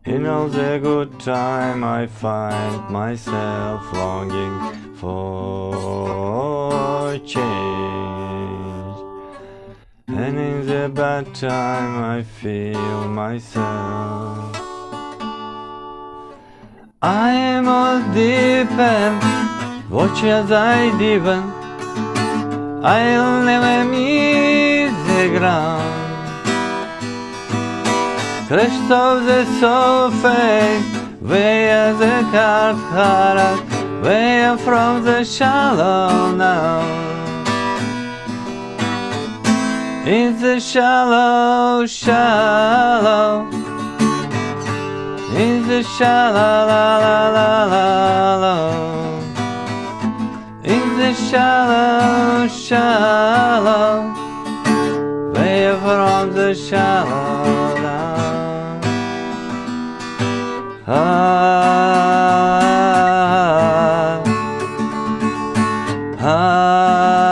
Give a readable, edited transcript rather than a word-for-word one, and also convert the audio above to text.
In all the good time I find myself longing for change, and in the bad time I feel myself. I am all deep and watch as I deepen. I'll never meet the ground. Crest of the surface, way as a carved heart, way from the shallow now. In the shallow, shallow, in the shallow, la la la la la, in the shallow, shallow, way from the shallow now. Ah, ah, ah.